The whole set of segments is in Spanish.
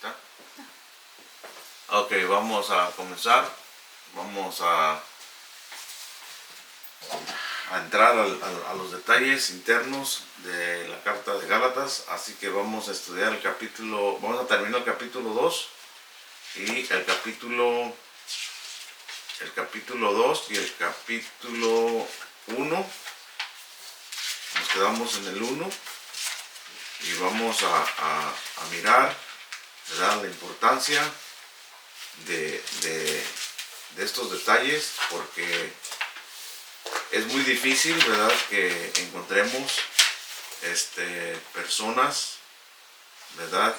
¿Está? Ok, vamos a comenzar. Vamos a entrar a los detalles internos de la carta de Gálatas. Así que vamos a estudiar el capítulo, vamos a terminar el capítulo 2 y el capítulo 2 y el capítulo 1. Nos quedamos en el 1 y vamos a mirar, ¿verdad?, la importancia de estos detalles, porque es muy difícil, ¿verdad?, que encontremos personas, ¿verdad?,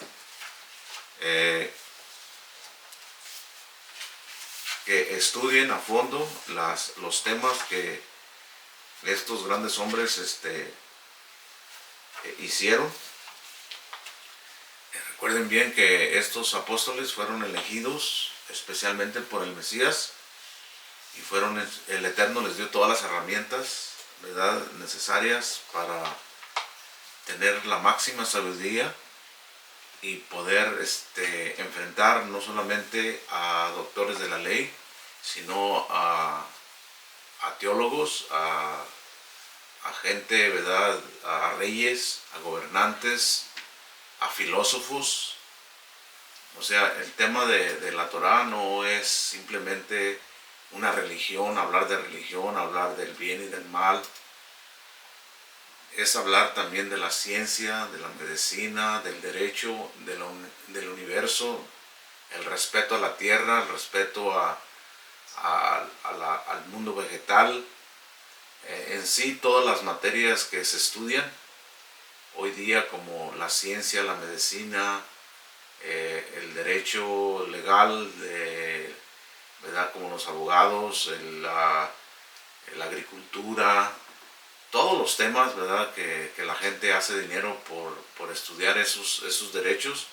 que estudien a fondo los temas que estos grandes hombres hicieron. Recuerden bien que estos apóstoles fueron elegidos especialmente por el Mesías, y el Eterno les dio todas las herramientas, ¿verdad?, necesarias para tener la máxima sabiduría y poder enfrentar no solamente a doctores de la ley, sino a teólogos, a gente, ¿verdad?, a reyes, a gobernantes, a filósofos. O sea, el tema de la Torah no es simplemente una religión, hablar del bien y del mal. Es hablar también de la ciencia, de la medicina, del derecho, del universo, el respeto a la tierra, el respeto al mundo vegetal, en sí todas las materias que se estudian hoy día, como la ciencia, la medicina, el derecho legal, ¿verdad?, como los abogados, la agricultura, todos los temas, ¿verdad?, que la gente hace dinero por estudiar esos derechos.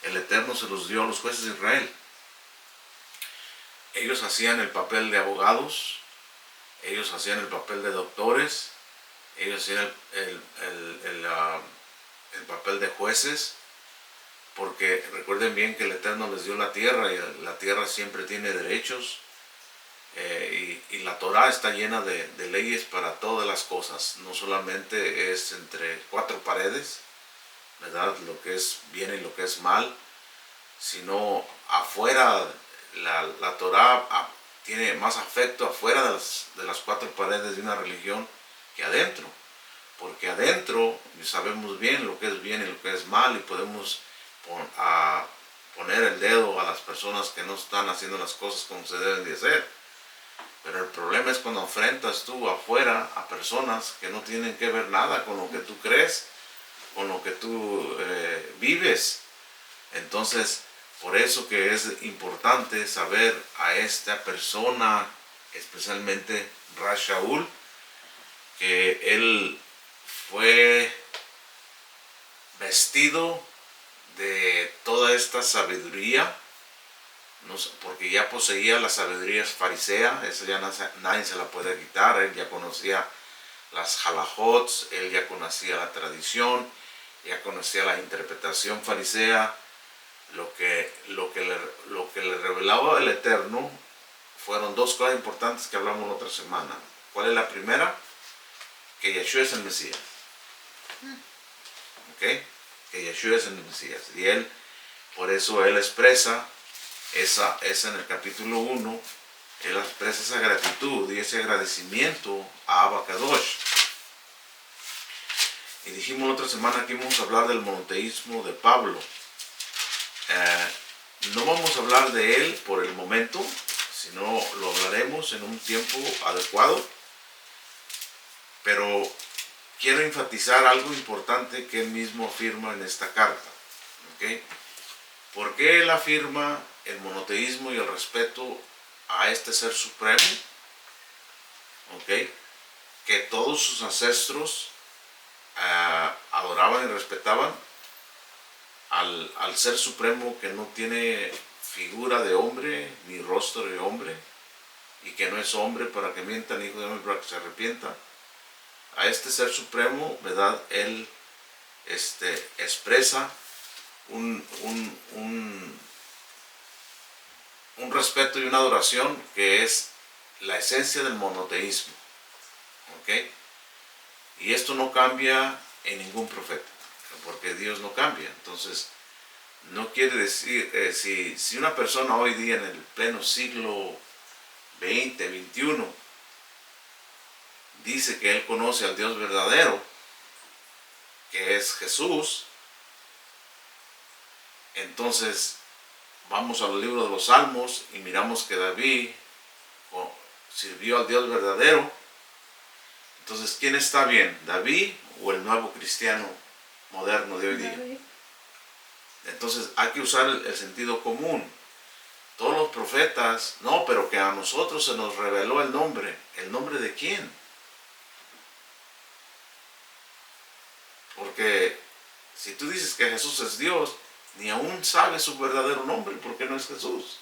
El Eterno se los dio a los jueces de Israel. Ellos hacían el papel de abogados, ellos hacían el papel de doctores, ellos hacían el papel de jueces, porque recuerden bien que el Eterno les dio la tierra, y la tierra siempre tiene derechos, y la Torah está llena de leyes para todas las cosas. No solamente es entre cuatro paredes, ¿verdad?, lo que es bien y lo que es mal, sino afuera. La Torah tiene más afecto afuera de las cuatro paredes de una religión que adentro, porque adentro sabemos bien lo que es bien y lo que es mal, y podemos poner el dedo a las personas que no están haciendo las cosas como se deben de hacer. Pero el problema es cuando enfrentas tú afuera a personas que no tienen que ver nada con lo que tú crees, con lo que tú vives. Entonces, por eso que es importante saber a esta persona, especialmente Rash Shaul, que él fue vestido de toda esta sabiduría, porque ya poseía la sabiduría farisea. Esa ya nadie se la puede quitar. Él ya conocía las halajot, él ya conocía la tradición, ya conocía la interpretación farisea. Lo que le revelaba el Eterno fueron dos cosas importantes que hablamos la otra semana. ¿Cuál es la primera? Que Yeshua es el Mesías. ¿Okay? Que Yeshua es el Mesías. Y por eso él expresa esa en el capítulo 1, él expresa esa gratitud y ese agradecimiento a Abba Kadosh. Y dijimos la otra semana que íbamos a hablar del monoteísmo de Pablo. No vamos a hablar de él por el momento, sino lo hablaremos en un tiempo adecuado. Pero quiero enfatizar algo importante que él mismo afirma en esta carta. ¿Okay? ¿Por qué él afirma el monoteísmo y el respeto a este ser supremo? ¿Okay? Que todos sus ancestros adoraban y respetaban al ser supremo, que no tiene figura de hombre ni rostro de hombre, y que no es hombre para que mienta, ni hijo de hombre para que se arrepienta. A este ser supremo, ¿verdad?, él expresa un respeto y una adoración que es la esencia del monoteísmo. ¿Ok? Y esto no cambia en ningún profeta, porque Dios no cambia. Entonces, no quiere decir, si una persona hoy día en el pleno siglo XX, XXI, dice que él conoce al Dios verdadero, que es Jesús, entonces vamos al libro de los Salmos y miramos que David sirvió al Dios verdadero. Entonces, ¿quién está bien? ¿David o el nuevo cristiano moderno de hoy día? Entonces hay que usar el sentido común. Todos los profetas, no, pero que a nosotros se nos reveló el nombre. ¿El nombre de quién? Porque si tú dices que Jesús es Dios, ni aún sabes su verdadero nombre, porque no es Jesús.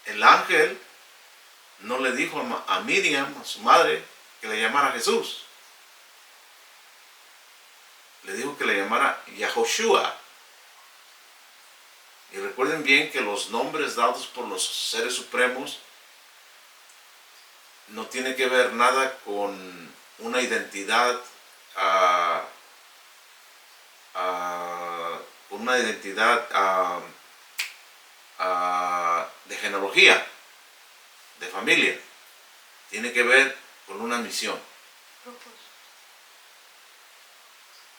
El ángel no le dijo a Miriam, a su madre, que le llamara Jesús. Le dijo que le llamara Yahoshua. Y recuerden bien que los nombres dados por los seres supremos no tienen que ver nada con una identidad, de genealogía, de familia. Tiene que ver con una misión.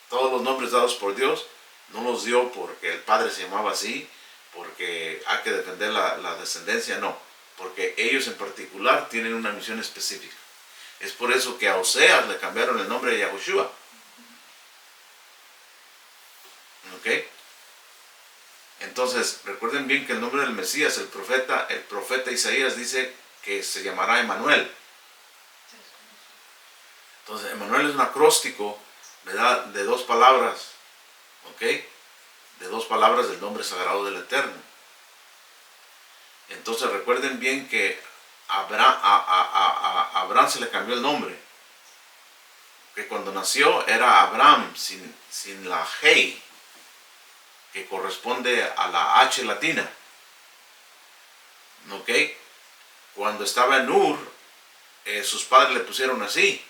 Todos los nombres dados por Dios no los dio porque el padre se llamaba así, porque hay que defender la descendencia, no, porque ellos en particular tienen una misión específica. Es por eso que a Oseas le cambiaron el nombre de Yahushua. ¿Ok? Entonces, recuerden bien que el nombre del Mesías, el profeta Isaías dice que se llamará Emanuel. Entonces, Emanuel es un acróstico, ¿verdad?, de dos palabras, ¿ok? De dos palabras del nombre sagrado del Eterno. Entonces, recuerden bien que a Abraham se le cambió el nombre. Que cuando nació era Abraham sin la Hei, que corresponde a la H latina. ¿Ok? Cuando estaba en Ur, sus padres le pusieron así,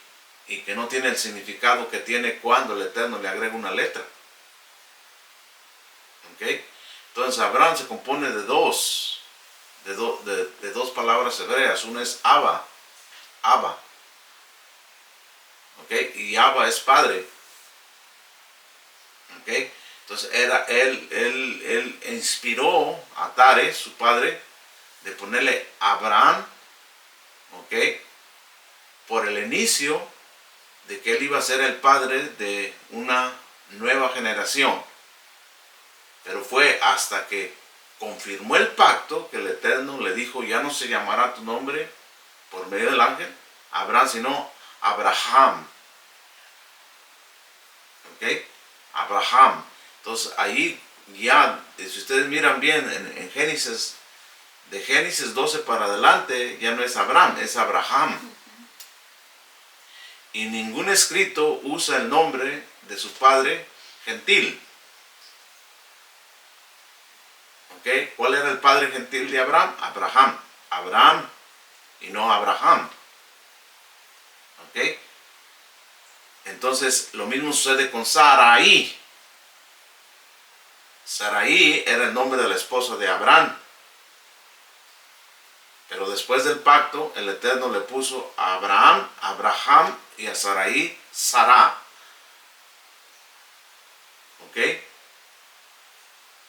y que no tiene el significado que tiene cuando el Eterno le agrega una letra. ¿Ok? Entonces Abraham se compone de dos palabras hebreas. Una es Abba. ¿Ok? Y Abba es padre. ¿Ok? Entonces él inspiró a Tare, su padre, de ponerle Abraham, ¿ok?, por el inicio de que él iba a ser el padre de una nueva generación. Pero fue hasta que confirmó el pacto que el Eterno le dijo: ya no se llamará tu nombre por medio del ángel Abraham, sino Abraham. ¿Ok? Abraham. Entonces ahí ya, si ustedes miran bien en Génesis, de Génesis 12 para adelante, ya no es Abraham, es Abraham. Y ningún escrito usa el nombre de su padre gentil. ¿Ok? ¿Cuál era el padre gentil de Abraham? Abraham. Abraham y no Abraham. ¿Ok? Entonces lo mismo sucede con Sarai. Sarai era el nombre de la esposa de Abraham. Pero después del pacto, el Eterno le puso a Abraham y a Sarai, Sara. ¿Ok?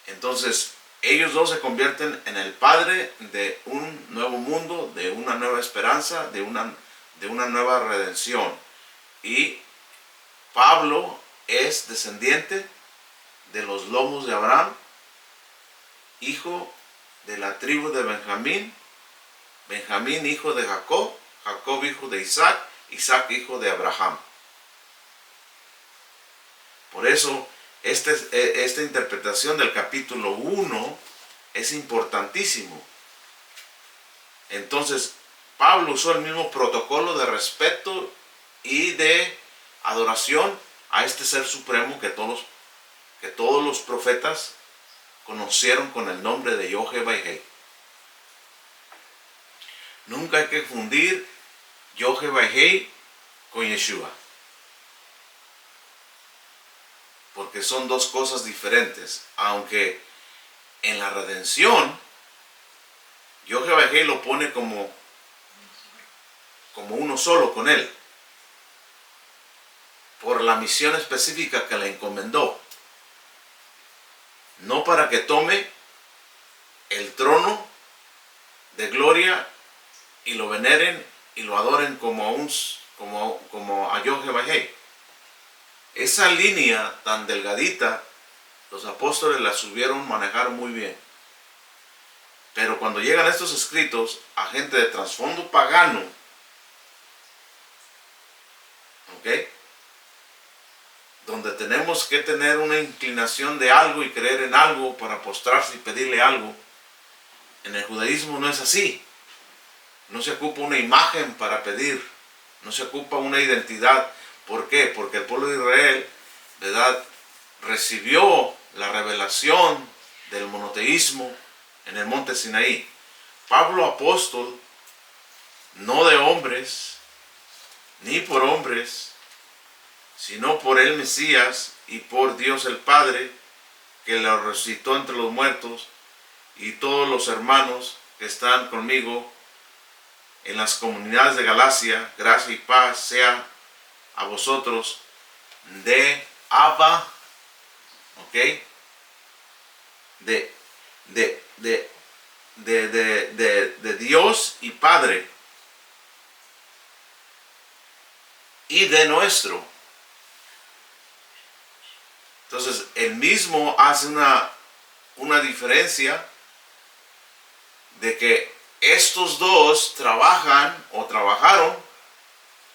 Entonces, ellos dos se convierten en el padre de un nuevo mundo, de una nueva esperanza, de una nueva redención. Y Pablo es descendiente de los lomos de Abraham, hijo de la tribu de Benjamín, Benjamín hijo de Jacob, Jacob hijo de Isaac, Isaac hijo de Abraham. Por eso esta interpretación del capítulo 1 es importantísimo. Entonces Pablo usó el mismo protocolo de respeto y de adoración a este ser supremo que todos los profetas conocieron con el nombre de Yod-Heh-Vah-Heh. Nunca hay que confundir Yod-Heh-Vah-Heh con Yeshua, porque son dos cosas diferentes. Aunque en la redención Yod-Heh-Vah-Heh lo pone como uno solo con él, por la misión específica que le encomendó, no para que tome el trono de gloria y lo veneren y lo adoren como a Yod-Heh-Vah-Heh. Esa línea tan delgadita los apóstoles la supieron manejar muy bien, pero cuando llegan estos escritos a gente de trasfondo pagano, ¿ok?, donde tenemos que tener una inclinación de algo y creer en algo para postrarse y pedirle algo, en el judaísmo no es así. No se ocupa una imagen para pedir, no se ocupa una identidad. ¿Por qué? Porque el pueblo de Israel, ¿verdad?, recibió la revelación del monoteísmo en el monte Sinaí. Pablo apóstol, no de hombres, ni por hombres, sino por el Mesías y por Dios el Padre, que lo resucitó entre los muertos, y todos los hermanos que están conmigo en las comunidades de Galacia, gracia y paz sea a vosotros de Abba, ¿ok?, de Dios y Padre, y de nuestro. Entonces, él mismo hace una diferencia de que estos dos trabajan o trabajaron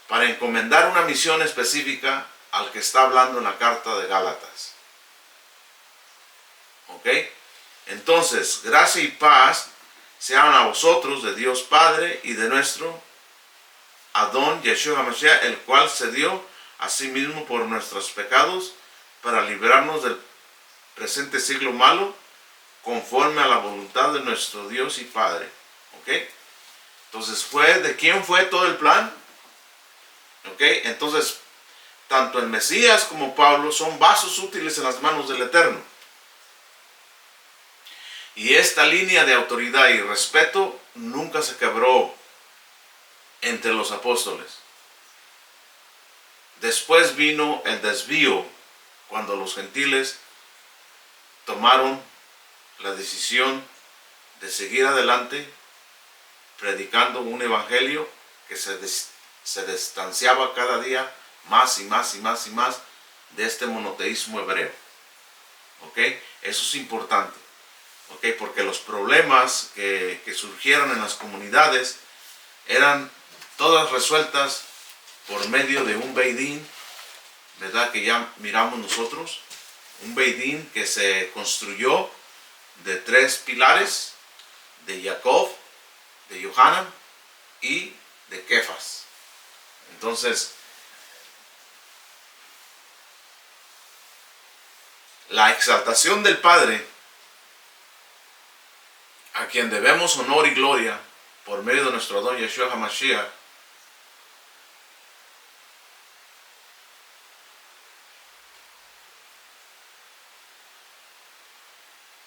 para encomendar una misión específica al que está hablando en la carta de Gálatas. ¿Ok? Entonces, gracia y paz sean a vosotros de Dios Padre y de nuestro Adón Yeshua HaMashiach, el cual se dio a sí mismo por nuestros pecados para librarnos del presente siglo malo, conforme a la voluntad de nuestro Dios y Padre. ¿Ok? Entonces, ¿de quién fue todo el plan? ¿Ok? Entonces, tanto el Mesías como Pablo son vasos útiles en las manos del Eterno. Y esta línea de autoridad y respeto nunca se quebró entre los apóstoles. Después vino el desvío cuando los gentiles tomaron la decisión de seguir adelante predicando un evangelio que se distanciaba cada día más y más y más y más de este monoteísmo hebreo. ¿Ok? Eso es importante. ¿Ok? Porque los problemas que surgieron en las comunidades eran todas resueltas por medio de un Beidín, ¿verdad?, que ya miramos nosotros. Un Beidín que se construyó de 3 pilares, de Jacob, de Yohanan y de Kefas. Entonces, la exaltación del Padre, a quien debemos honor y gloria por medio de nuestro Adón Yeshua HaMashiach,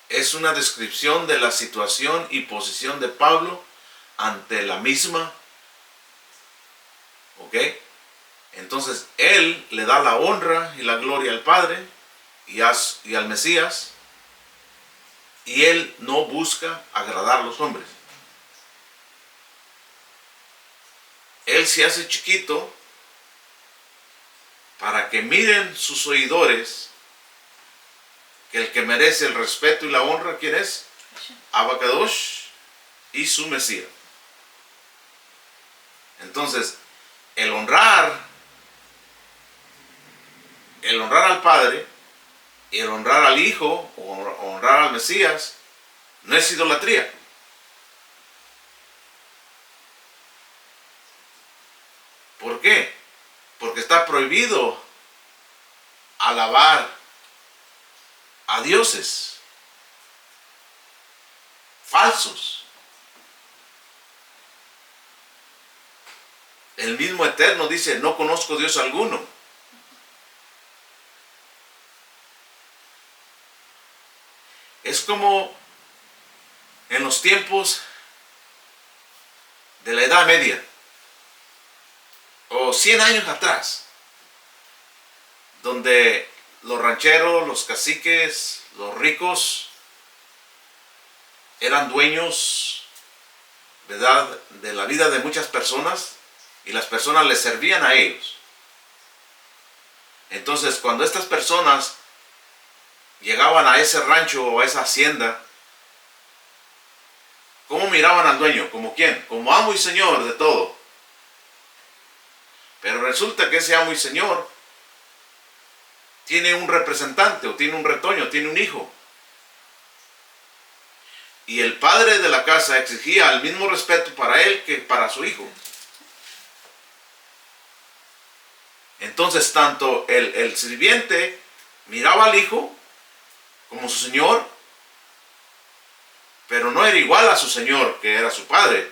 es una descripción de la situación y posición de Pablo ante la misma. ¿Ok? Entonces, él le da la honra y la gloria al Padre y al Mesías, y él no busca agradar a los hombres. Él se hace chiquito para que miren sus oidores que el que merece el respeto y la honra, ¿quién es? Abba Kadosh y su Mesías. Entonces, el honrar al Padre y el honrar al Hijo o honrar al Mesías no es idolatría. ¿Por qué? Porque está prohibido alabar a dioses. falsos. El mismo Eterno dice, no conozco Dios alguno. Es como en los tiempos de la Edad Media, o 100 años atrás, donde los rancheros, los caciques, los ricos eran dueños, ¿verdad?, de la vida de muchas personas, y las personas les servían a ellos. Entonces, cuando estas personas llegaban a ese rancho o a esa hacienda, ¿cómo miraban al dueño? ¿Como quién? Como amo y señor de todo. Pero resulta que ese amo y señor tiene un representante, o tiene un retoño, tiene un hijo. Y el padre de la casa exigía el mismo respeto para él que para su hijo. Entonces, tanto el sirviente miraba al hijo como su señor, pero no era igual a su señor, que era su padre.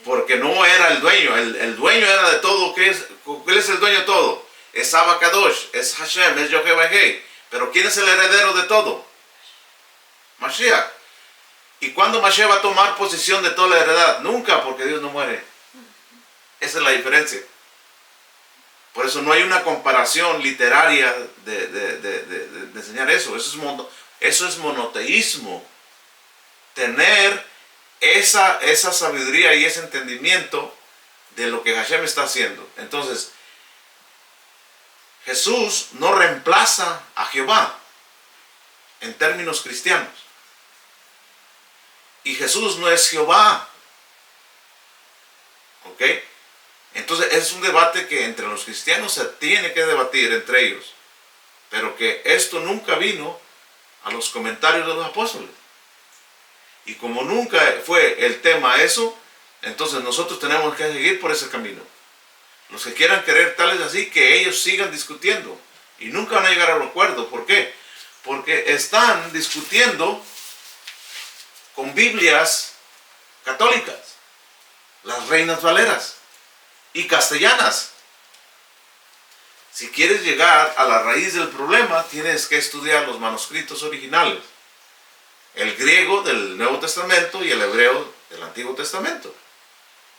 Porque no era el dueño. El dueño era de todo. ¿Qué es? ¿Cuál es el dueño de todo? Es Abacadosh, es Hashem, es Yohevahei. Pero ¿quién es el heredero de todo? Mashiach. ¿Y cuándo Mashiach va a tomar posesión de toda la heredad? Nunca, porque Dios no muere. Esa es la diferencia. Por eso no hay una comparación literaria de enseñar eso. Eso es monoteísmo. Tener esa sabiduría y ese entendimiento de lo que Hashem está haciendo. Entonces, Jesús no reemplaza a Jehová en términos cristianos. Y Jesús no es Jehová. ¿Ok? Entonces es un debate que entre los cristianos se tiene que debatir entre ellos. Pero que esto nunca vino a los comentarios de los apóstoles. Y como nunca fue el tema eso, entonces nosotros tenemos que seguir por ese camino. Los que quieran querer tales así, que ellos sigan discutiendo. Y nunca van a llegar a un acuerdo. ¿Por qué? Porque están discutiendo con Biblias católicas, las Reinas Valeras y castellanas. Si quieres llegar a la raíz del problema, tienes que estudiar los manuscritos originales. El griego del Nuevo Testamento y el hebreo del Antiguo Testamento.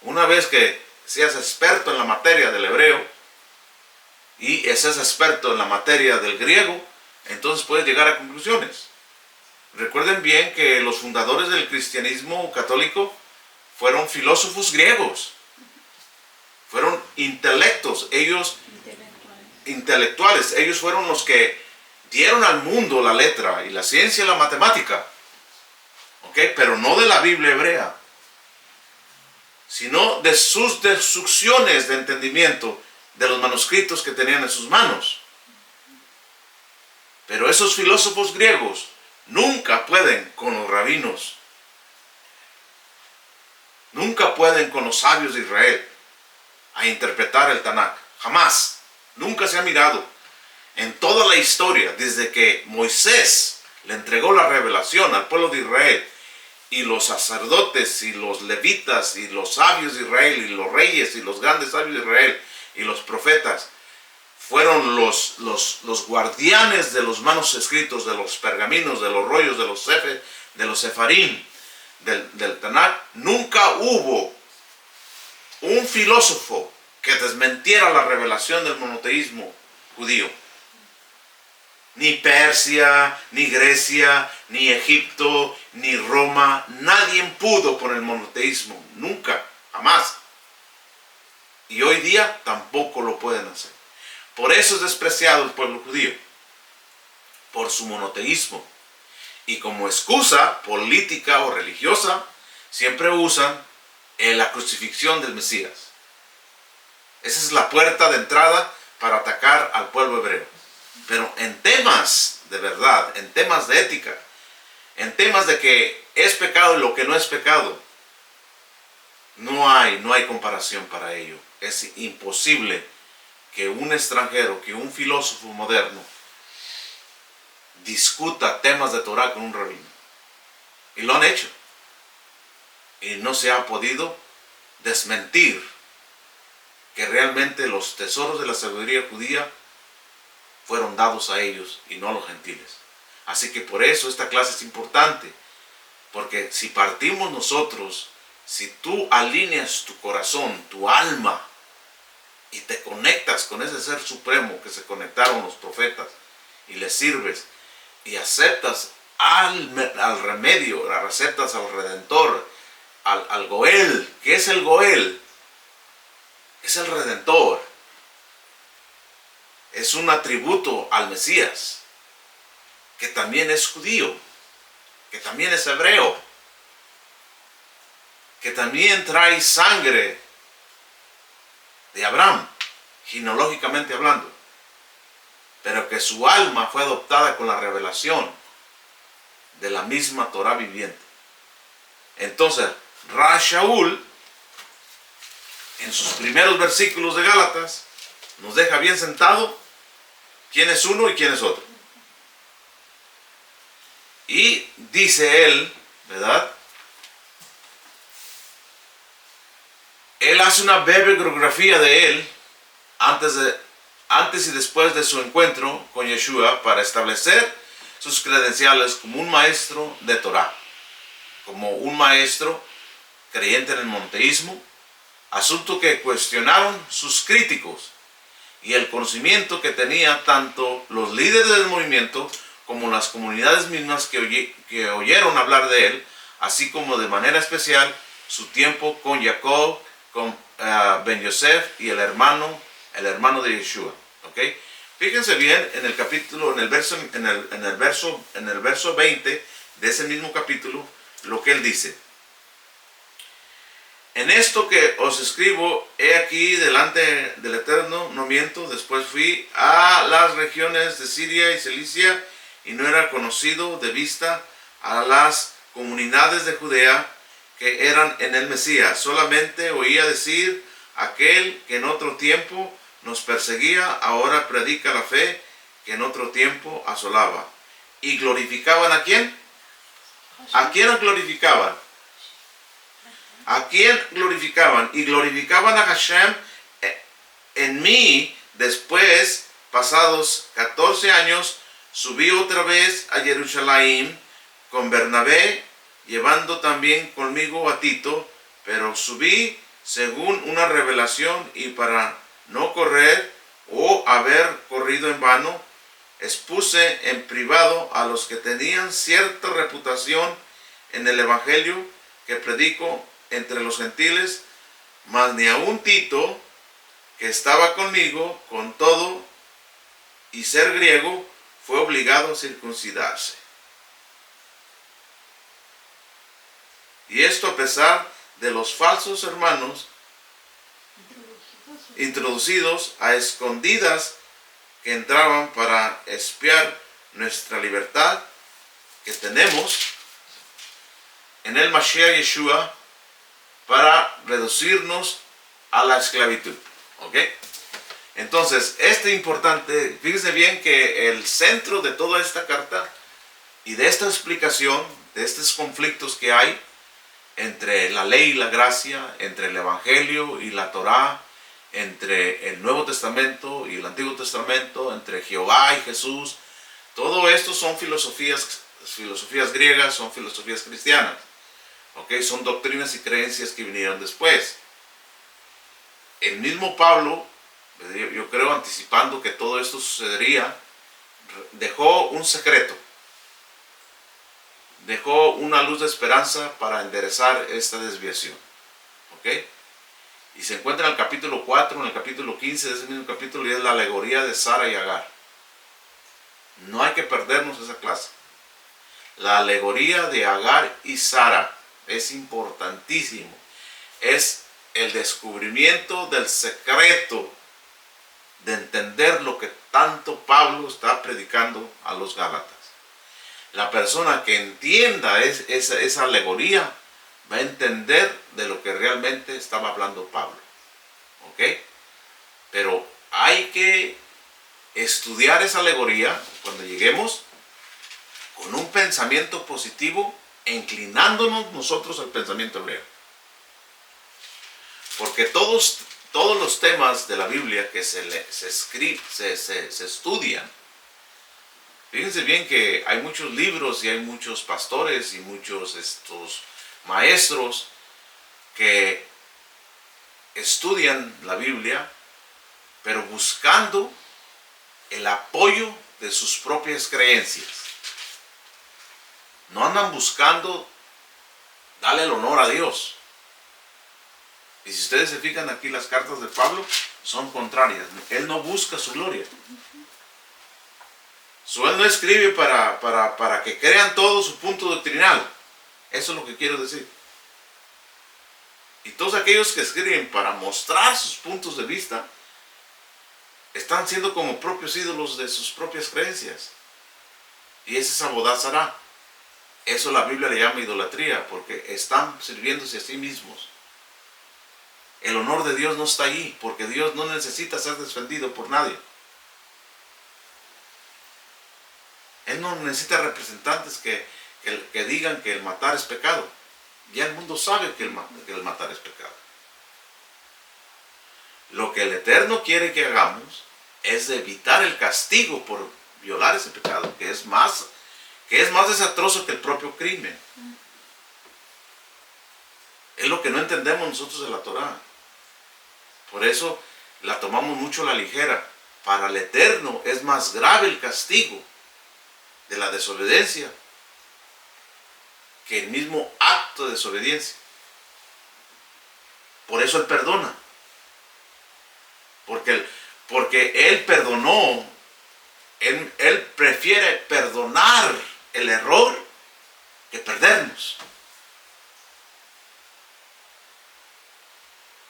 Una vez que seas experto en la materia del hebreo y seas experto en la materia del griego, entonces puedes llegar a conclusiones. Recuerden bien que los fundadores del cristianismo católico fueron filósofos griegos. Fueron intelectos, intelectuales. Ellos fueron los que dieron al mundo la letra y la ciencia y la matemática. ¿Ok? Pero no de la Biblia hebrea, sino de sus deducciones de entendimiento de los manuscritos que tenían en sus manos. Pero esos filósofos griegos nunca pueden con los rabinos, nunca pueden con los sabios de Israel a interpretar el Tanakh. Jamás. Nunca se ha mirado en toda la historia, desde que Moisés le entregó la revelación al pueblo de Israel, y los sacerdotes y los levitas y los sabios de Israel y los reyes y los grandes sabios de Israel y los profetas fueron los guardianes de los manuscritos, de los pergaminos, de los rollos, de los sefarim, del Tanakh. Nunca hubo un filósofo que desmentiera la revelación del monoteísmo judío. Ni Persia, ni Grecia, ni Egipto, ni Roma, nadie pudo con el monoteísmo, nunca, jamás. Y hoy día tampoco lo pueden hacer. Por eso es despreciado el pueblo judío, por su monoteísmo. Y como excusa política o religiosa, siempre usan la crucifixión del Mesías. Esa es la puerta de entrada para atacar al pueblo hebreo. Pero en temas de verdad, en temas de ética, en temas de que es pecado y lo que no es pecado, no hay comparación para ello. Es imposible que un extranjero, que un filósofo moderno discuta temas de Torah con un rabino. Y lo han hecho. Y no se ha podido desmentir que realmente los tesoros de la sabiduría judía fueron dados a ellos y no a los gentiles. Así que por eso esta clase es importante, porque si partimos nosotros, si tú alineas tu corazón, tu alma, y te conectas con ese ser supremo que se conectaron los profetas, y le sirves, y aceptas al remedio, aceptas al Redentor, al Goel. ¿Qué es el Goel? Es el Redentor. Es un atributo al Mesías, que también es judío, que también es hebreo, que también trae sangre de Abraham, genealógicamente hablando, pero que su alma fue adoptada con la revelación de la misma Torah viviente. Entonces, Shaul, en sus primeros versículos de Gálatas, nos deja bien sentado quién es uno y quién es otro. Y dice él, ¿verdad? Él hace una breve biografía de él antes y después de su encuentro con Yeshua para establecer sus credenciales como un maestro de Torah, como un maestro creyente en el monoteísmo, asunto que cuestionaron sus críticos, y el conocimiento que tenía tanto los líderes del movimiento como las comunidades mismas que oyeron hablar de él, así como de manera especial su tiempo con Jacob, con Ben Yosef y el hermano de Yeshua. ¿Okay? Fíjense bien en el capítulo, en el verso 20 de ese mismo capítulo, lo que él dice. En esto que os escribo, he aquí delante del Eterno, no miento, después fui a las regiones de Siria y Cilicia, y no era conocido de vista a las comunidades de Judea que eran en el Mesías. Solamente oía decir, aquel que en otro tiempo nos perseguía, ahora predica la fe que en otro tiempo asolaba. ¿Y glorificaban a quién? ¿A quién glorificaban? ¿A quién glorificaban? Y glorificaban a Hashem en mí. Después, pasados 14 años, subí otra vez a Jerusalén con Bernabé, llevando también conmigo a Tito, pero subí según una revelación, y para no correr o haber corrido en vano, expuse en privado a los que tenían cierta reputación en el evangelio que predico entre los gentiles, mas ni aun Tito, que estaba conmigo, con todo y ser griego, fue obligado a circuncidarse. Y esto a pesar de los falsos hermanos introducidos a escondidas que entraban para espiar nuestra libertad que tenemos en el Mashiach Yeshua, para reducirnos a la esclavitud. ¿Ok? Entonces, es importante, fíjense bien que el centro de toda esta carta y de esta explicación, de estos conflictos que hay entre la ley y la gracia, entre el Evangelio y la Torá, entre el Nuevo Testamento y el Antiguo Testamento, entre Jehová y Jesús, todo esto son filosofías griegas, son filosofías cristianas. ¿Okay? Son doctrinas y creencias que vinieron después. El mismo Pablo, yo creo, anticipando que todo esto sucedería, dejó un secreto, dejó una luz de esperanza para enderezar esta desviación. ¿Okay? Y se encuentra en el capítulo 4, en el capítulo 15 de ese mismo capítulo, y es la alegoría de Sara y Agar. No hay que perdernos esa clase. La alegoría de Agar y Sara es importantísimo. Es el descubrimiento del secreto de entender lo que tanto Pablo está predicando a los Gálatas. La persona que entienda esa alegoría va a entender de lo que realmente estaba hablando Pablo. ¿Ok? Pero hay que estudiar esa alegoría cuando lleguemos con un pensamiento positivo inclinándonos nosotros al pensamiento hebreo. Porque todos los temas de la Biblia que se estudian, fíjense bien que hay muchos libros y hay muchos pastores y muchos maestros que estudian la Biblia, pero buscando el apoyo de sus propias creencias. No andan buscando darle el honor a Dios. Y si ustedes se fijan aquí, las cartas de Pablo son contrarias. Él no busca su gloria. Él no escribe para que crean todo su punto doctrinal. Eso es lo que quiero decir. Y todos aquellos que escriben para mostrar sus puntos de vista están siendo como propios ídolos de sus propias creencias. Y ese es abodazará. Eso la Biblia le llama idolatría, porque están sirviéndose a sí mismos. El honor de Dios no está allí, porque Dios no necesita ser defendido por nadie. Él no necesita representantes que digan que el matar es pecado. Ya el mundo sabe que el matar es pecado. Lo que el Eterno quiere que hagamos es evitar el castigo por violar ese pecado, que es más desastroso que el propio crimen. Es lo que no entendemos nosotros de la Torá. Por eso la tomamos mucho a la ligera. Para el Eterno es más grave el castigo de la desobediencia que el mismo acto de desobediencia. Por eso Él perdona. Porque Él perdonó. Él prefiere perdonar el error que perdernos.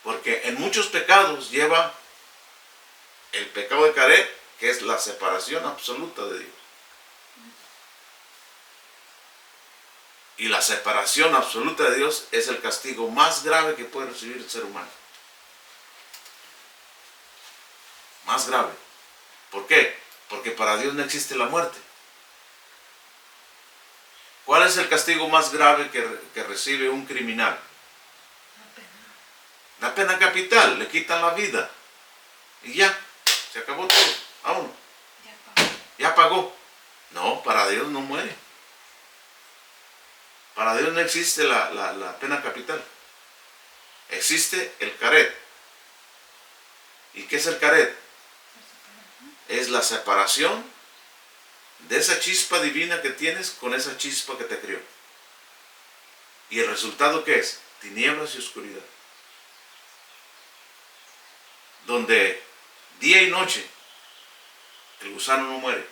Porque en muchos pecados lleva el pecado de Caret, que es la separación absoluta de Dios. Y la separación absoluta de Dios es el castigo más grave que puede recibir el ser humano. Más grave. ¿Por qué? Porque para Dios no existe la muerte. ¿Cuál es el castigo más grave que recibe un criminal? La pena capital, le quitan la vida. Y ya, se acabó todo. Vámonos. Ya pagó. No, para Dios no muere. Para Dios no existe la pena capital. Existe el caret. ¿Y qué es el caret? Es la separación de esa chispa divina que tienes con esa chispa que te crió. ¿Y el resultado qué es? Tinieblas y oscuridad. Donde día y noche el gusano no muere.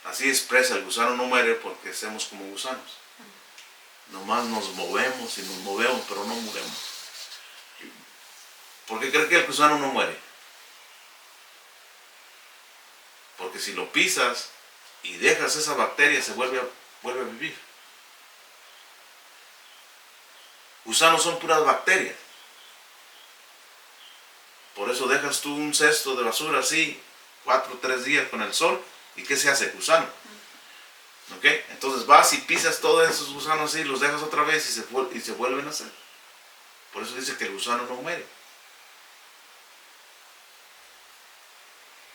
Así expresa, el gusano no muere porque somos como gusanos. Nomás nos movemos y nos movemos, pero no movemos. ¿Por qué cree que el gusano no muere? Porque si lo pisas y dejas esa bacteria, se vuelve a vivir. Gusanos son puras bacterias. Por eso dejas tú un cesto de basura así, 4 o 3 días con el sol, ¿y qué se hace? Gusano. ¿Ok? Entonces vas y pisas todos esos gusanos así, los dejas otra vez y se vuelven a hacer. Por eso dice que el gusano no muere.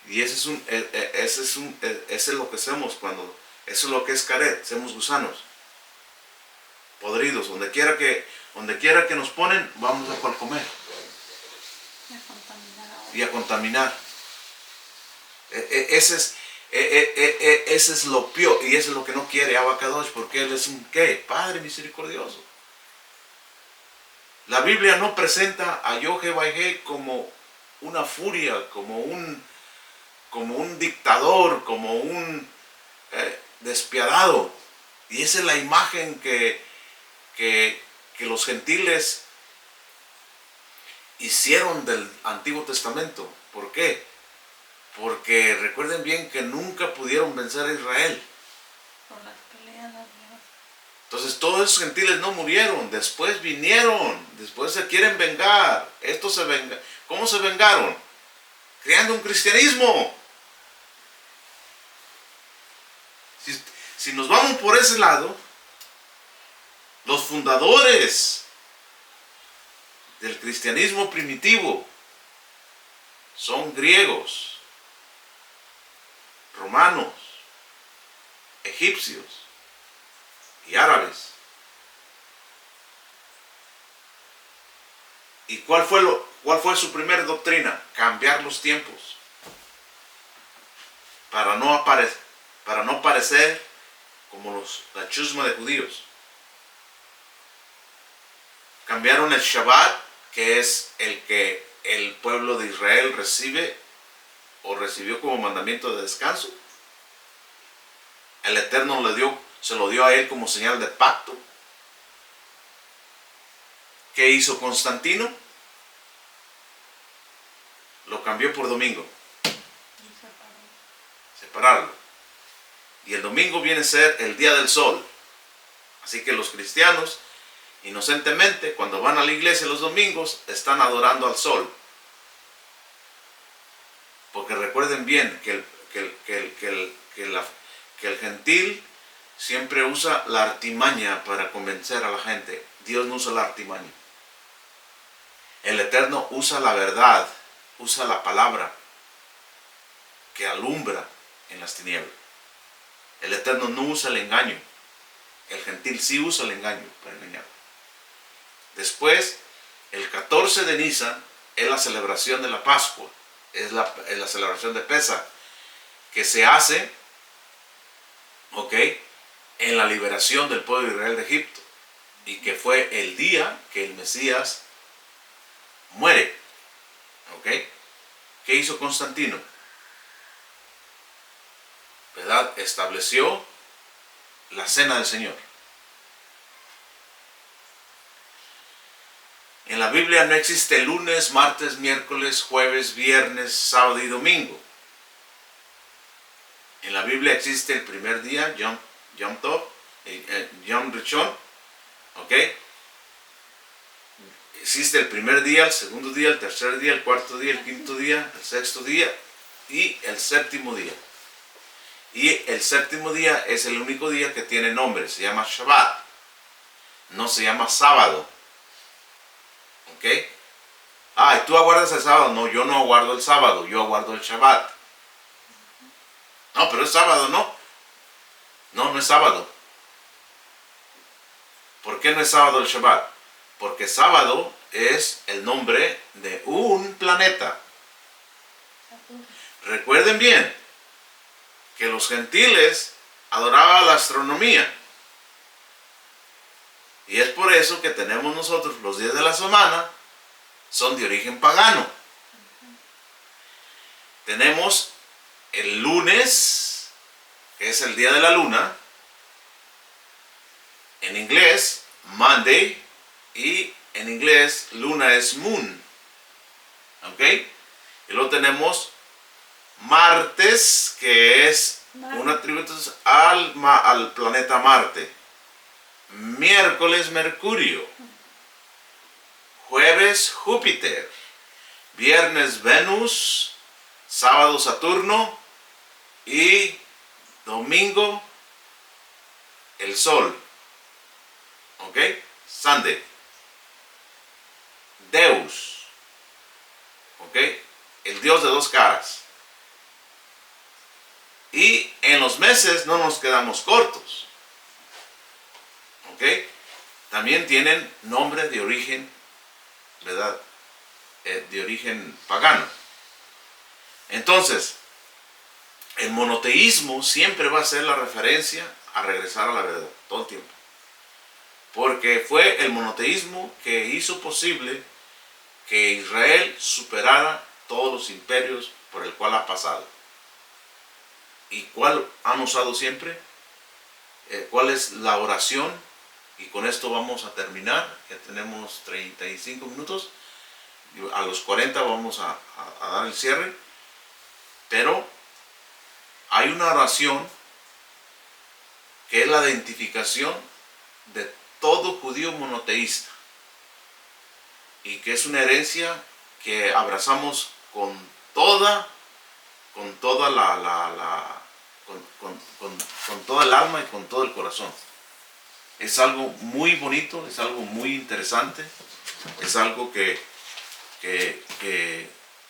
Y eso es lo que hacemos cuando, eso es lo que es caret, somos gusanos. Podridos, donde quiera que nos ponen, vamos a comer. Y a contaminar. Ese es lo peor, y eso es lo que no quiere Abacadosh, porque Él es un ¿qué? Padre misericordioso. La Biblia no presenta a Yahweh como una furia, como un dictador, como un despiadado. Y esa es la imagen que los gentiles hicieron del Antiguo Testamento. ¿Por qué? Porque recuerden bien que nunca pudieron vencer a Israel. Entonces todos esos gentiles no murieron, después vinieron, después se quieren vengar. ¿Cómo se vengaron? Creando un cristianismo. Si nos vamos por ese lado, fundadores del cristianismo primitivo son griegos, romanos, egipcios y árabes. ¿Y cuál fue su primera doctrina? Cambiar los tiempos para no parecer como la chusma de judíos. Cambiaron el Shabbat, que es el que el pueblo de Israel recibe o recibió como mandamiento de descanso. El Eterno se lo dio a él como señal de pacto. ¿Qué hizo Constantino? Lo cambió por domingo. Separarlo. Y el domingo viene a ser el día del sol. Así que los cristianos, inocentemente, cuando van a la iglesia los domingos, están adorando al sol. Porque recuerden bien que el gentil siempre usa la artimaña para convencer a la gente. Dios no usa la artimaña. El Eterno usa la verdad, usa la palabra que alumbra en las tinieblas. El Eterno no usa el engaño. El gentil sí usa el engaño para engañar. Después, el 14 de Nisan es la celebración de la Pascua. Es la celebración de Pesaj, que se hace, en la liberación del pueblo de Israel de Egipto. Y que fue el día que el Mesías muere. ¿Qué hizo Constantino? ¿Verdad? Estableció la cena del Señor. En la Biblia no existe lunes, martes, miércoles, jueves, viernes, sábado y domingo. En la Biblia existe el primer día, Yom Tov, Yom Rishon, Existe el primer día, el segundo día, el tercer día, el cuarto día, el quinto día, el sexto día y el séptimo día. Y el séptimo día es el único día que tiene nombre, se llama Shabbat, no se llama sábado. ¿Y tú aguardas el sábado? No, yo no aguardo el sábado, yo aguardo el Shabbat. No, pero es sábado, ¿no? No, no es sábado. ¿Por qué no es sábado el Shabbat? Porque sábado es el nombre de un planeta. Recuerden bien que los gentiles adoraban la astronomía. Y es por eso que tenemos nosotros los días de la semana son de origen pagano. Tenemos el lunes, que es el día de la luna, en inglés Monday, y en inglés luna es moon. Y luego tenemos martes, que es un atributo al planeta Marte. Miércoles Mercurio. Jueves Júpiter. Viernes Venus. Sábado Saturno. Y domingo el Sol. Sunday. Deus. El Dios de dos caras. Y en los meses no nos quedamos cortos. También tienen nombre de origen, ¿verdad? De origen pagano. Entonces, el monoteísmo siempre va a ser la referencia a regresar a la verdad, todo el tiempo. Porque fue el monoteísmo que hizo posible que Israel superara todos los imperios por el cual ha pasado. ¿Y cuál han usado siempre? ¿Cuál es la oración? Y con esto vamos a terminar. Ya tenemos 35 minutos. A los 40 vamos a dar el cierre. Pero hay una oración que es la identificación de todo judío monoteísta. Y que es una herencia que abrazamos con toda el alma y con todo el corazón. Es algo muy bonito, es algo muy interesante, es algo que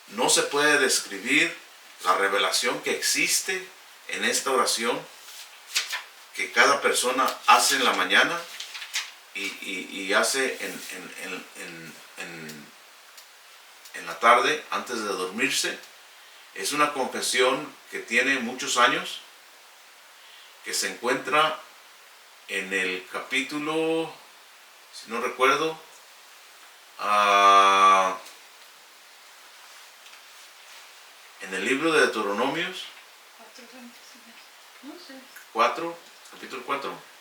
no se puede describir la revelación que existe en esta oración que cada persona hace en la mañana y hace en la tarde antes de dormirse. Es una confesión que tiene muchos años, que se encuentra en el capítulo, si no recuerdo, en el libro de Deuteronomios 4, capítulo 4.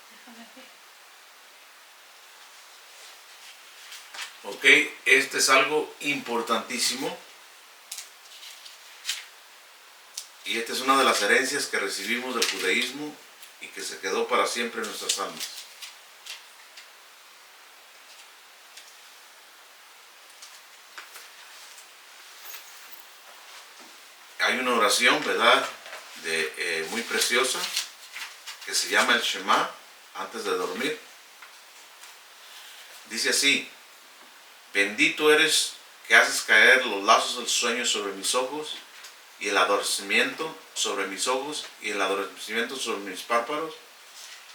Ok, este es algo importantísimo. Y esta es una de las herencias que recibimos del judaísmo y que se quedó para siempre en nuestras almas. Hay una oración, ¿verdad?, muy preciosa, que se llama el Shema, antes de dormir. Dice así: bendito eres que haces caer los lazos del sueño sobre mis ojos, y el adormecimiento sobre mis ojos, y el adormecimiento sobre mis párpados,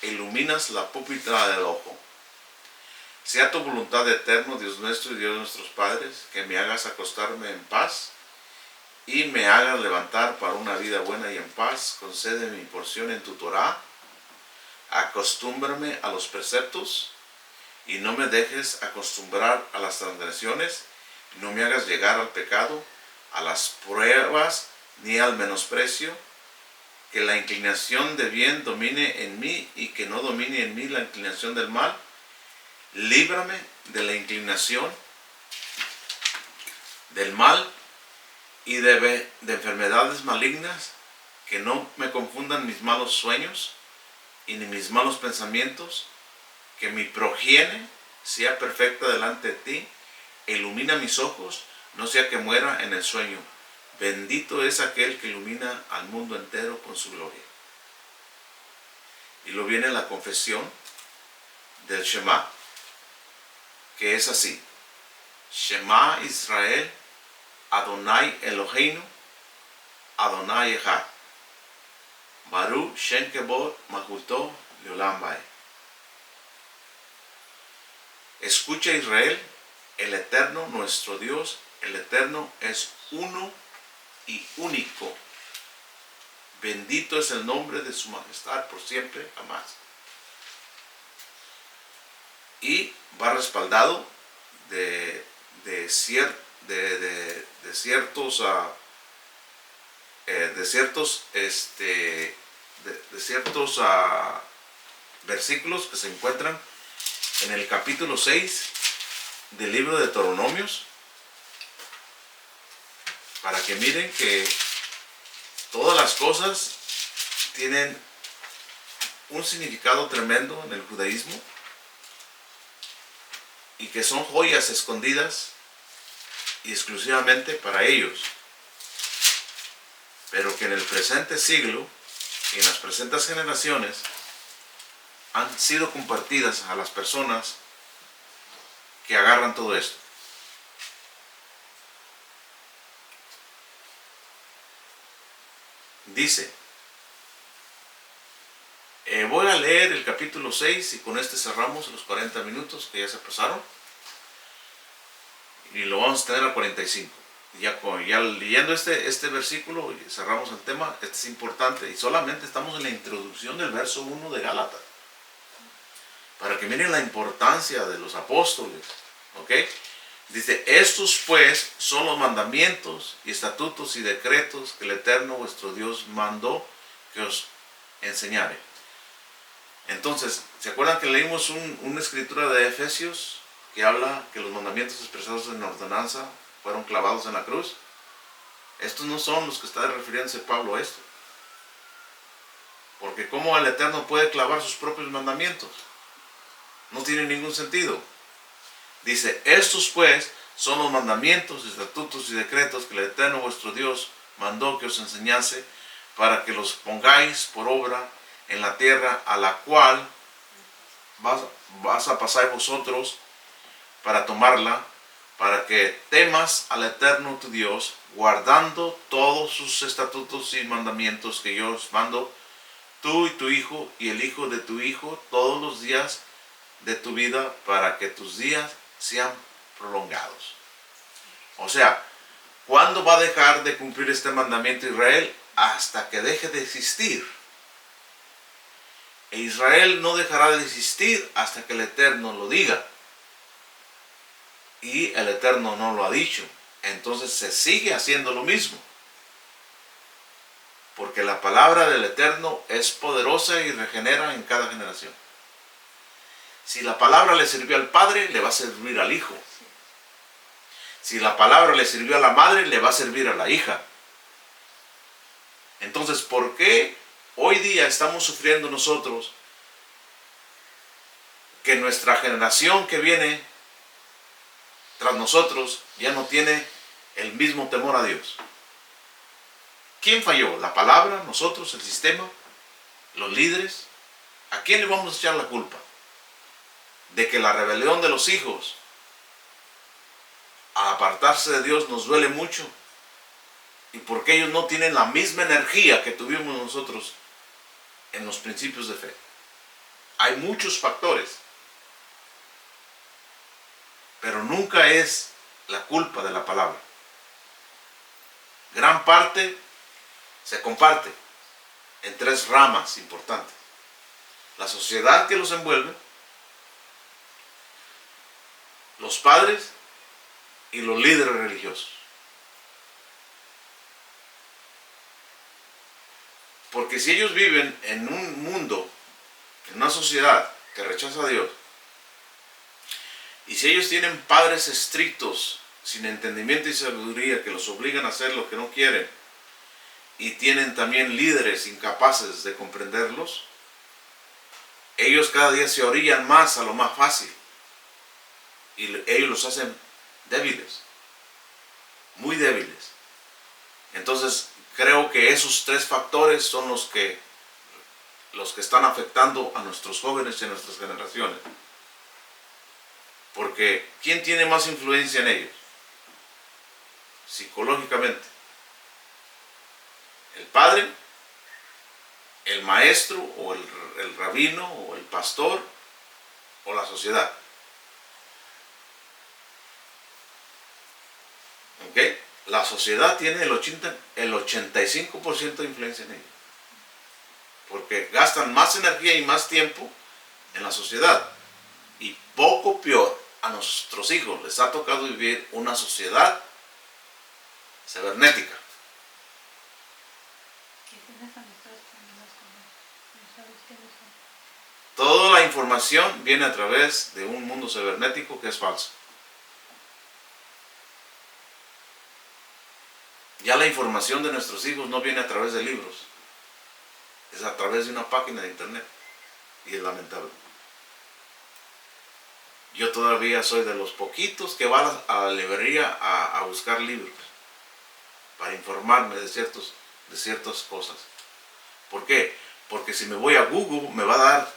e iluminas la pupila del ojo. Sea tu voluntad, eterno Dios nuestro y Dios de nuestros padres, que me hagas acostarme en paz y me hagas levantar para una vida buena y en paz. Concede mi porción en tu Torah. Acostúmbrame a los preceptos y no me dejes acostumbrar a las transgresiones. No me hagas llegar al pecado, a las pruebas ni al menosprecio. Que la inclinación de bien domine en mí y que no domine en mí la inclinación del mal. Líbrame de la inclinación del mal y de enfermedades malignas. Que no me confundan mis malos sueños y ni mis malos pensamientos. Que mi progenie sea perfecta delante de ti. Ilumina mis ojos, no sea que muera en el sueño. Bendito es aquel que ilumina al mundo entero con su gloria. Y luego viene la confesión del Shema, que es así: Shema Israel, Adonai Eloheinu, Adonai Echad, Baruch Shem Kevod Malchuto Leolam Vaed. Escucha, Israel, el Eterno, nuestro Dios, el Eterno es uno y único. Bendito es el nombre de su majestad por siempre, jamás. Y va respaldado de ciertos versículos que se encuentran en el capítulo 6 del libro de Deuteronomios, para que miren que todas las cosas tienen un significado tremendo en el judaísmo y que son joyas escondidas y exclusivamente para ellos, pero que en el presente siglo y en las presentes generaciones han sido compartidas a las personas que agarran todo esto. Dice, voy a leer el capítulo 6 y con este cerramos los 40 minutos que ya se pasaron y lo vamos a tener a 45. Ya leyendo este versículo cerramos el tema. Este es importante y solamente estamos en la introducción del verso 1 de Gálatas, para que miren la importancia de los apóstoles. ¿Ok? Dice, estos pues son los mandamientos y estatutos y decretos que el Eterno vuestro Dios mandó que os enseñare. Entonces, ¿se acuerdan que leímos una escritura de Efesios que habla que los mandamientos expresados en la ordenanza fueron clavados en la cruz? Estos no son los que está refiriéndose Pablo a esto. Porque ¿cómo el Eterno puede clavar sus propios mandamientos? No tiene ningún sentido. Dice, estos pues son los mandamientos, estatutos y decretos que el Eterno vuestro Dios mandó que os enseñase, para que los pongáis por obra en la tierra a la cual vas a pasar vosotros para tomarla, para que temas al Eterno tu Dios, guardando todos sus estatutos y mandamientos que yo os mando, tú y tu hijo y el hijo de tu hijo, todos los días de tu vida, para que tus días sean prolongados. O sea, ¿cuándo va a dejar de cumplir este mandamiento Israel? Hasta que deje de existir. E Israel no dejará de existir hasta que el Eterno lo diga. Y el Eterno no lo ha dicho. Entonces se sigue haciendo lo mismo. Porque la palabra del Eterno es poderosa y regenera en cada generación. Si la palabra le sirvió al padre, le va a servir al hijo. Si la palabra le sirvió a la madre, le va a servir a la hija. Entonces, ¿por qué hoy día estamos sufriendo nosotros que nuestra generación que viene tras nosotros ya no tiene el mismo temor a Dios? ¿Quién falló? ¿La palabra? ¿Nosotros? ¿El sistema? ¿Los líderes? ¿A quién le vamos a echar la culpa? De que la rebelión de los hijos a apartarse de Dios nos duele mucho, y porque ellos no tienen la misma energía que tuvimos nosotros en los principios de fe. Hay muchos factores, pero nunca es la culpa de la palabra. Gran parte se comparte en tres ramas importantes: la sociedad que los envuelve, los padres y los líderes religiosos. Porque si ellos viven en un mundo, en una sociedad que rechaza a Dios, y si ellos tienen padres estrictos, sin entendimiento y sabiduría, que los obligan a hacer lo que no quieren, y tienen también líderes incapaces de comprenderlos, ellos cada día se orillan más a lo más fácil, y ellos los hacen débiles, muy débiles. Entonces creo que esos tres factores son los que están afectando a nuestros jóvenes y a nuestras generaciones. Porque ¿quién tiene más influencia en ellos? Psicológicamente, el padre, el maestro o el rabino o el pastor o la sociedad. ¿Ok? La sociedad tiene el 85% de influencia en ellos. Porque gastan más energía y más tiempo en la sociedad. Y poco peor, a nuestros hijos les ha tocado vivir una sociedad cibernética. Toda la información viene a través de un mundo cibernético que es falso. Ya la información de nuestros hijos no viene a través de libros, es a través de una página de internet, y es lamentable. Yo todavía soy de los poquitos que van a la librería a buscar libros para informarme de ciertas cosas. ¿Por qué? Porque si me voy a Google me va a dar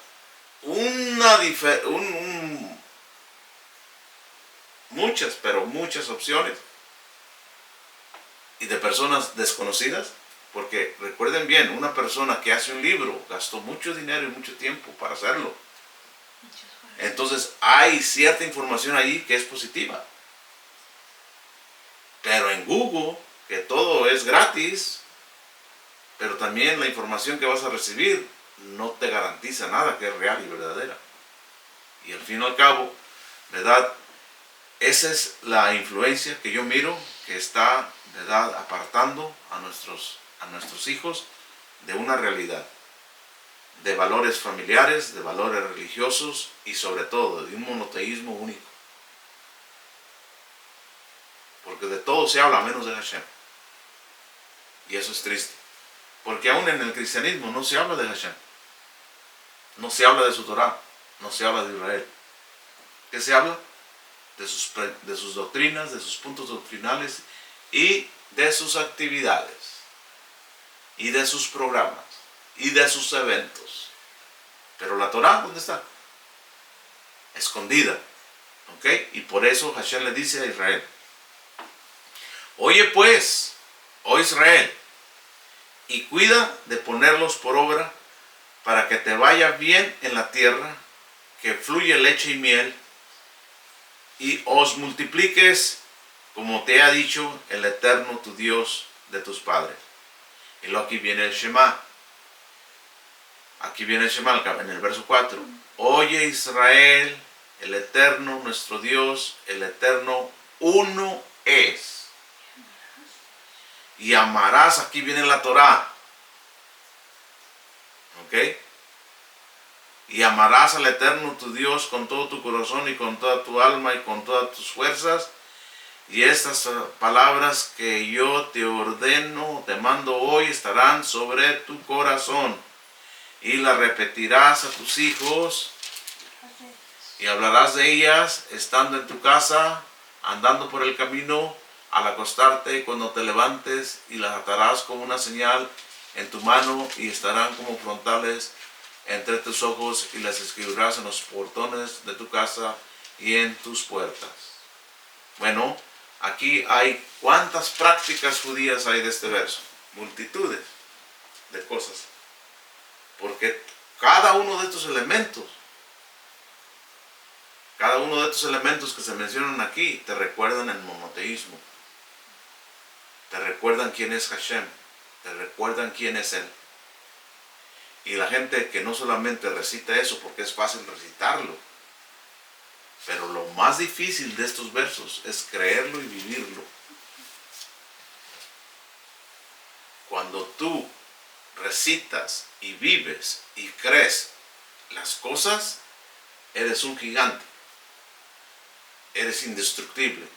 muchas opciones, y de personas desconocidas. Porque recuerden bien, una persona que hace un libro gastó mucho dinero y mucho tiempo para hacerlo. Entonces hay cierta información ahí que es positiva. Pero en Google, que todo es gratis, pero también la información que vas a recibir no te garantiza nada que es real y verdadera. Y al fin y al cabo, ¿verdad? Esa es la influencia que yo miro que está, ¿verdad?, apartando a nuestros hijos de una realidad, de valores familiares, de valores religiosos y sobre todo de un monoteísmo único. Porque de todo se habla menos de Hashem. Y eso es triste. Porque aún en el cristianismo no se habla de Hashem. No se habla de su Torah. No se habla de Israel. ¿Qué se habla? De sus doctrinas, de sus puntos doctrinales y de sus actividades. Y de sus programas. Y de sus eventos. Pero la Torah, ¿dónde está? escondida. ¿Ok? Y por eso Hashem le dice a Israel: oye pues, oh Israel, y cuida de ponerlos por obra para que te vaya bien en la tierra, que fluye leche y miel, y os multipliques como te ha dicho el Eterno tu Dios de tus padres. Y luego aquí viene el Shema. Aquí viene el Shema en el verso 4. Oye Israel, el Eterno nuestro Dios, el Eterno uno es. Y amarás, aquí viene la Torah. ¿Ok? Y amarás al Eterno tu Dios con todo tu corazón y con toda tu alma y con todas tus fuerzas. Y estas palabras que yo te ordeno, te mando hoy, estarán sobre tu corazón. Y las repetirás a tus hijos y hablarás de ellas estando en tu casa, andando por el camino, al acostarte, cuando te levantes, y las atarás como una señal en tu mano y estarán como frontales entre tus ojos, y las escribirás en los portones de tu casa y en tus puertas. Bueno, aquí hay ¿cuántas prácticas judías hay de este verso? Multitudes de cosas. Porque cada uno de estos elementos que se mencionan aquí te recuerdan el monoteísmo. Te recuerdan quién es Hashem. Te recuerdan quién es Él. Y la gente que no solamente recita eso porque es fácil recitarlo, pero lo más difícil de estos versos es creerlo y vivirlo. Cuando tú recitas y vives y crees las cosas, eres un gigante. Eres indestructible.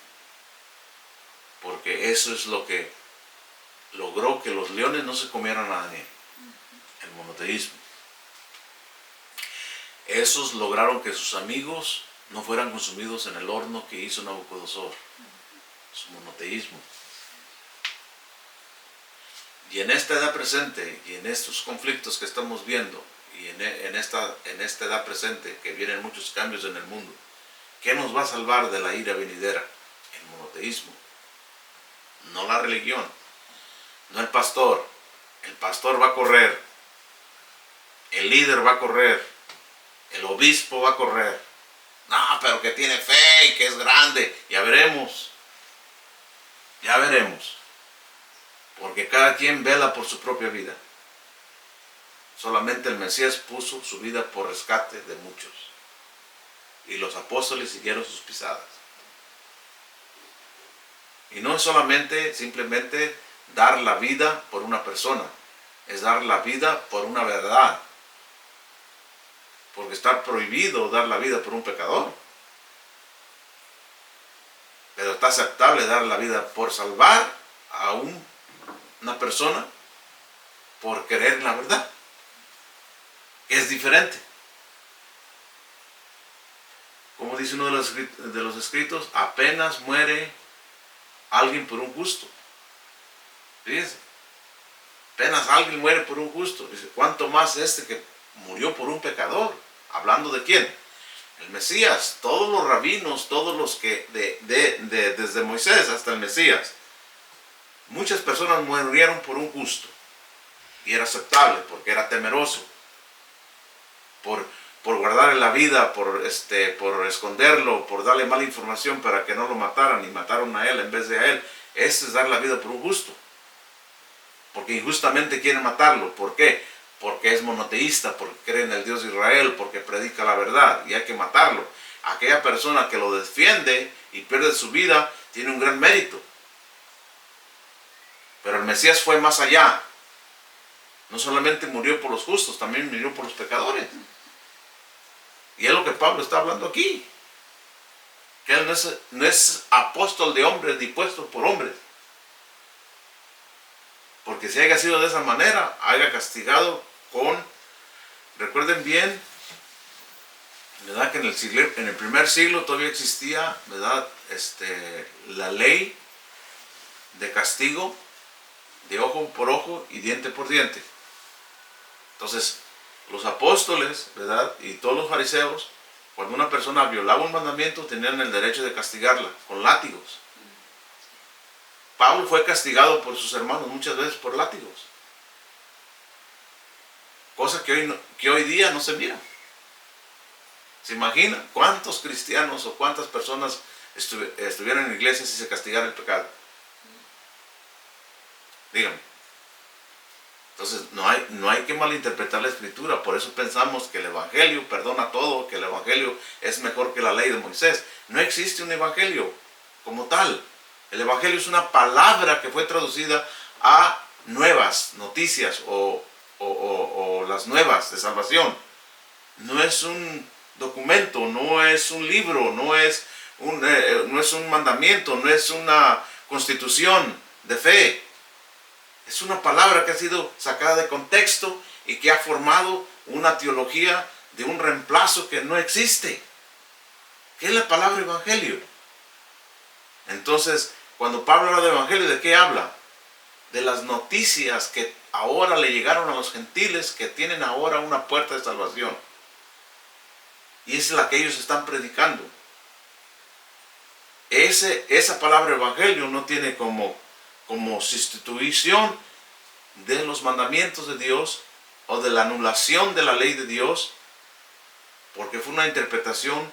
Porque eso es lo que logró que los leones no se comieran a Daniel. El monoteísmo. Esos lograron que sus amigos no fueran consumidos en el horno que hizo Nabucodonosor. Su monoteísmo. Y en esta edad presente, y en estos conflictos que estamos viendo, y en esta edad presente, que vienen muchos cambios en el mundo, ¿qué nos va a salvar de la ira venidera? El monoteísmo. No la religión. No el pastor. El pastor va a correr. El líder va a correr. El obispo va a correr. No, pero que tiene fe y que es grande. Ya veremos. Ya veremos. Porque cada quien vela por su propia vida. Solamente el Mesías puso su vida por rescate de muchos. Y los apóstoles siguieron sus pisadas. Y no es solamente, simplemente dar la vida por una persona. Es dar la vida por una verdad. Porque está prohibido dar la vida por un pecador. Pero está aceptable dar la vida por salvar a una persona por creer en la verdad. Es diferente. Como dice uno de los escritos, apenas muere alguien por un justo. Fíjense. Apenas alguien muere por un justo. Dice, ¿cuánto más este que murió por un pecador? ¿Hablando de quién? El Mesías. Todos los rabinos, todos los que desde Moisés hasta el Mesías, muchas personas murieron por un justo. Y era aceptable porque era temeroso. Por guardarle la vida, por esconderlo, por darle mala información para que no lo mataran y mataron a él en vez de a él. Ese es dar la vida por un justo. Porque injustamente quieren matarlo. ¿Por qué? Porque es monoteísta, porque cree en el Dios de Israel, porque predica la verdad y hay que matarlo. Aquella persona que lo defiende y pierde su vida tiene un gran mérito. Pero el Mesías fue más allá. No solamente murió por los justos, también murió por los pecadores. Y es lo que Pablo está hablando aquí. Que él no es apóstol de hombres ni puesto por hombres. Porque si haya sido de esa manera, haya castigado con, recuerden bien, ¿verdad? Que en el primer siglo todavía existía, ¿verdad? La ley de castigo de ojo por ojo y diente por diente. Entonces, los apóstoles, ¿verdad? Y todos los fariseos Cuando una persona violaba un mandamiento, tenían el derecho de castigarla con látigos. Pablo fue castigado por sus hermanos muchas veces por látigos. Cosa que hoy día no se mira. ¿Se imagina cuántos cristianos o cuántas personas estuvieran en iglesias si se castigara el pecado? Dígame. Entonces no hay que malinterpretar la escritura. Por eso pensamos que el evangelio perdona todo, que el evangelio es mejor que la ley de Moisés. No existe un evangelio como tal. El evangelio es una palabra que fue traducida a nuevas noticias o las nuevas de salvación. No es un documento, no es un libro, no es un mandamiento, no es una constitución de fe. Es una palabra que ha sido sacada de contexto y que ha formado una teología de un reemplazo que no existe. ¿Qué es la palabra evangelio? Entonces, cuando Pablo habla de evangelio, ¿de qué habla? De las noticias que ahora le llegaron a los gentiles, que tienen ahora una puerta de salvación. Y es la que ellos están predicando. Esa palabra evangelio no tiene como sustitución de los mandamientos de Dios o de la anulación de la ley de Dios, porque fue una interpretación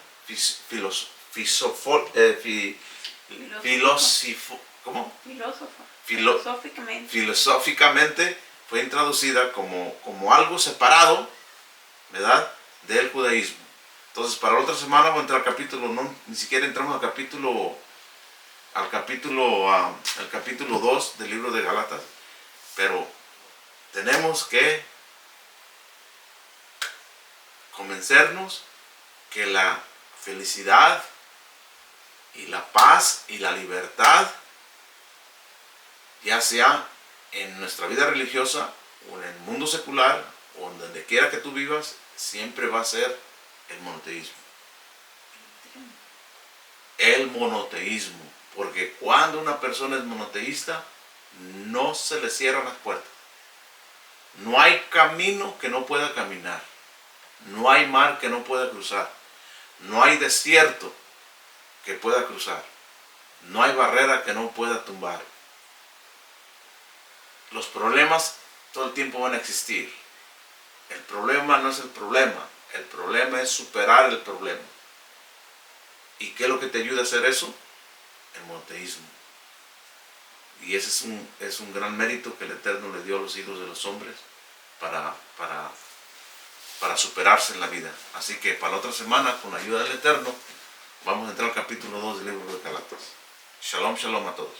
filosóficamente fue introducida como algo separado, ¿verdad?, del judaísmo. Entonces, para la otra semana vamos a entrar al capítulo, ni siquiera entramos al capítulo 2 del libro de Gálatas, pero tenemos que convencernos que la felicidad y la paz y la libertad, ya sea en nuestra vida religiosa o en el mundo secular o en donde quiera que tú vivas, siempre va a ser el monoteísmo. El monoteísmo. Porque cuando una persona es monoteísta, no se le cierran las puertas. No hay camino que no pueda caminar. No hay mar que no pueda cruzar. No hay desierto que pueda cruzar. No hay barrera que no pueda tumbar. Los problemas todo el tiempo van a existir. El problema no es el problema. El problema es superar el problema. ¿Y qué es lo que te ayuda a hacer eso? El monoteísmo. Y ese es un gran mérito que el Eterno le dio a los hijos de los hombres para superarse en la vida. Así que para la otra semana, con la ayuda del Eterno, vamos a entrar al capítulo 2 del libro de Gálatas. Shalom, shalom a todos.